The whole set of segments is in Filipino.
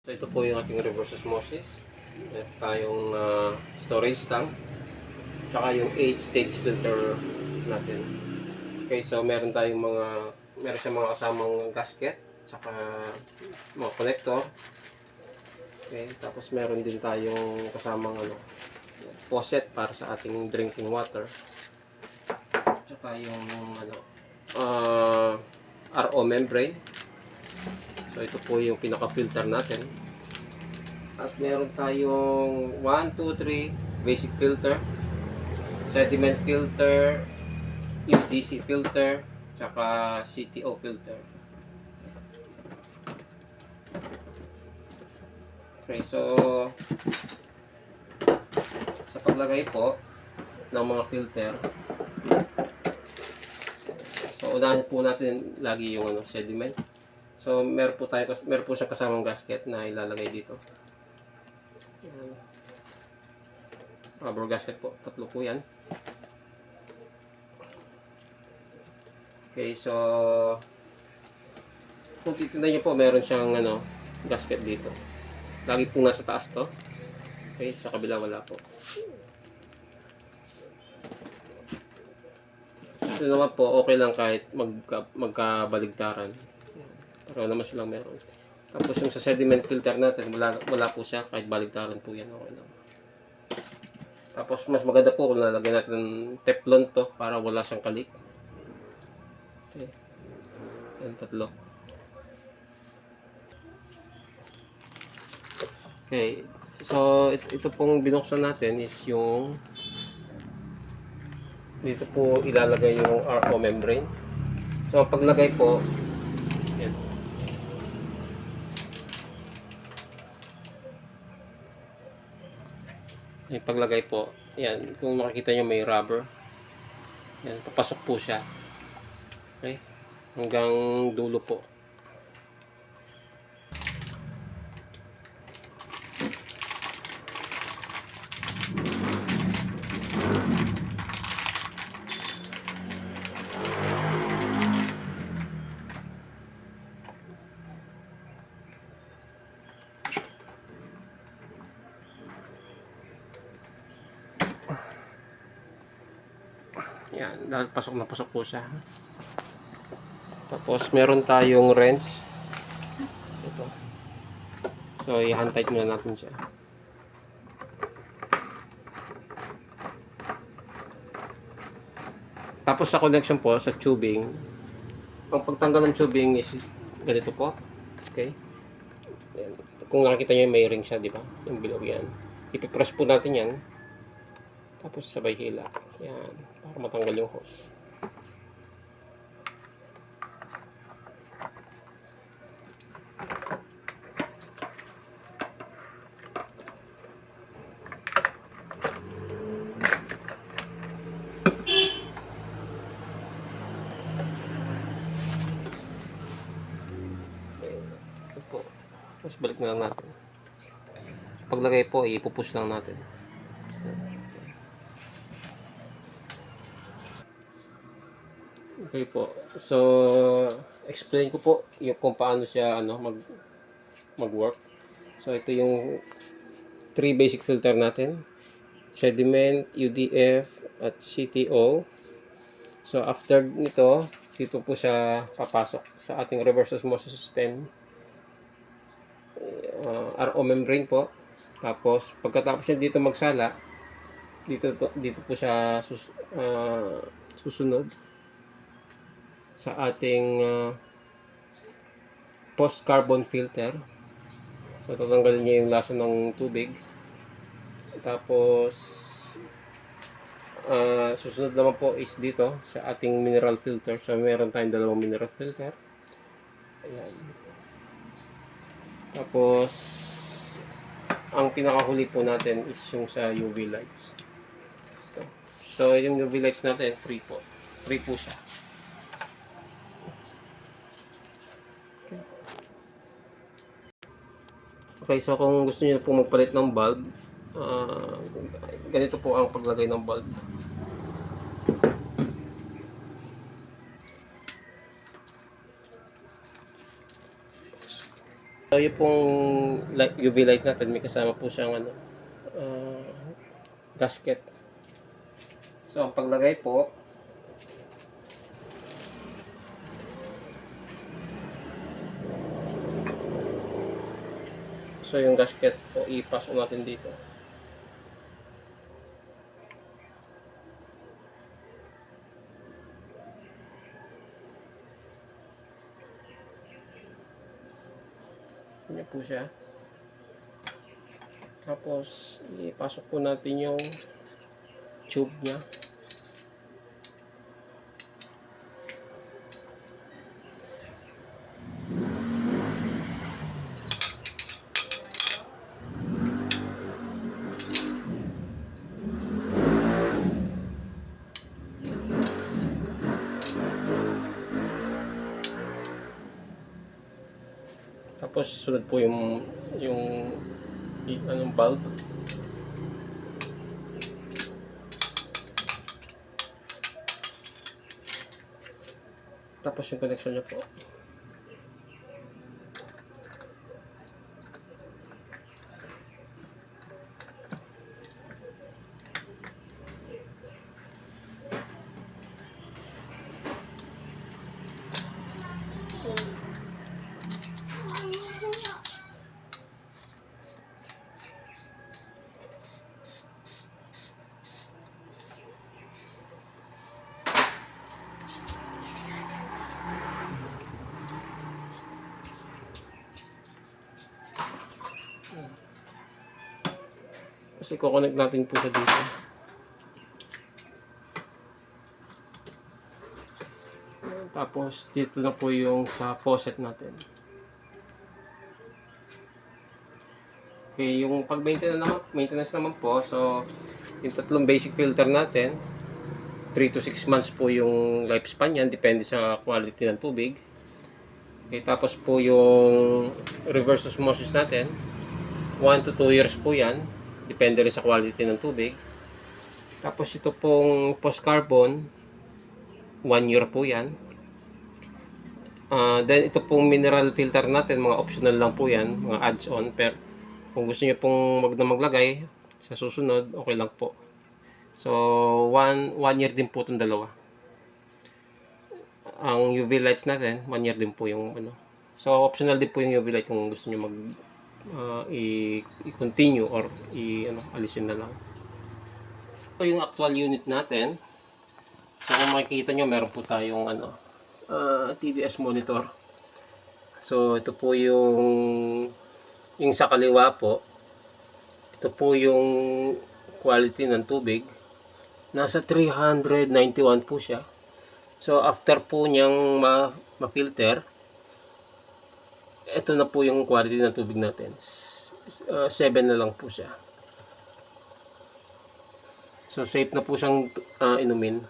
So ito po yung ating reverse osmosis. Meron tayong storage tank. Tsaka yung 8-stage filter natin. Okay, so meron siyang mga kasamang gasket. Tsaka mga connector. Okay, tapos meron din tayong kasamang faucet para sa ating drinking water. Tsaka yung RO membrane. So ito po yung pinaka-filter natin. At meron tayong 1, 2, 3 basic filter, sediment filter, UDC filter, tsaka CTO filter. Okay, so sa paglagay po ng mga filter, so unahin po natin lagi yung sediment. So meron po siyang kasamang gasket na ilalagay dito. Yan. Rubber gasket po, tatlo po yan. Okay, so kung titignan nyo po, meron siyang gasket dito. Lagi po nasa taas to. Okay, sa kabila wala po. Ito naman po, okay lang kahit magkabaligtaran. Pero naman silang meron. Tapos yung sa sediment filter natin, wala po siya, kahit baligtaran po yan, okay lang. Tapos mas maganda po kung lalagyan natin ng Teflon to para wala siyang kalik. Okay. Yan, tatlo. Okay. So, ito pong binuksan natin is yung dito po ilalagay yung RO membrane. So, paglagay po, yan. Yung paglagay po, yan, kung makikita nyo may rubber, yan, papasok po siya. Okay? Hanggang dulo po. Yan, dahil pasok na pasok po siya. Tapos meron tayong wrench. Ito. So i-hand tight muna natin siya. Tapos sa connection po sa tubing, ang pagtanggal ng tubing is ganito po. Okay? Yan. Kung nakikita nyo may ring siya, di ba? Yung bilog yan. Ipipress po natin yan. Tapos sabay hila. Yan. Para matanggal yung hose. Ito po. Tapos balik na lang natin. Paglagay po, ipupush lang natin. Okay po. So, explain ko po yung kung paano siya mag-work. So, ito yung 3 basic filter natin. Sediment, UDF, at CTO. So, after nito, dito po siya papasok sa ating reverse osmosis system. RO membrane po. Tapos, pagkatapos niya dito magsala, dito po siya susunod sa ating post-carbon filter. So, tatanggalin niya yung lasa ng tubig. Tapos, susunod naman po is dito sa ating mineral filter. So, meron tayong dalawang mineral filter. Ayan. Tapos, ang pinakahuli po natin is yung sa UV lights. Ito. So, yung UV lights natin, free po. Free po siya. Okay, so kung gusto niyo po magpalit ng bulb, ganito po ang paglagay ng bulb. So yung pong UV light natin, may kasama po siyang gasket. So, ang paglagay po, so yung gasket po, ipasok natin dito. Ganyan po siya. Tapos, ipasok po natin yung tube niya. Tapos sunod po yung anong bulb. Tapos yung connection niya po. Kasi kukonect natin po siya dito. Tapos dito na po yung sa faucet natin. Okay, yung maintenance naman po, so yung tatlong basic filter natin, 3 to 6 months po yung lifespan yan, depende sa quality ng tubig. Okay, tapos po yung reverse osmosis natin, 1 to 2 years po yan, depende rin sa quality ng tubig. Tapos ito pong post carbon, 1 year po yan. Then ito pong mineral filter natin, mga optional lang po yan, mga adds-on. Pero kung gusto niyo pong maglagay sa susunod, okay lang po. So 1 year din po itong dalawa. Ang UV lights natin, 1 year din po yung So optional din po yung UV light kung gusto niyo i-continue or alisin na lang. Ito yung actual unit natin. So kung makikita nyo, meron po tayong TVS monitor. So ito po yung sa kaliwa po. Ito po yung quality ng tubig. Nasa 391 po siya. So after po niyang ma-filter, ito na po yung quality ng tubig natin. 7 na lang po siya. So safe na po siyang inumin.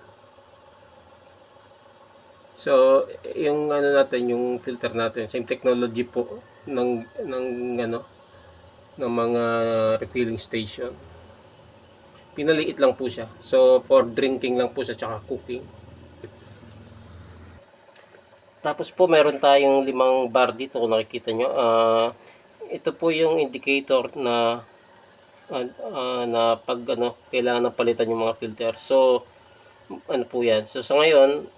So yung natin, yung filter natin, same technology po ng mga refilling station. Pinaliit lang po siya. So for drinking lang po siya, tsaka cooking. Tapos po meron tayong 5 bar dito kung nakikita nyo. Ito po yung indicator na pag kailangan na palitan yung mga filter. So po yan. So sa ngayon,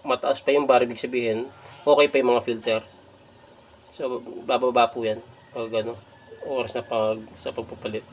mataas pa yung bar, ibig sabihin okay pa yung mga filter. So bababa po yan pag oras na sa pagpapalit.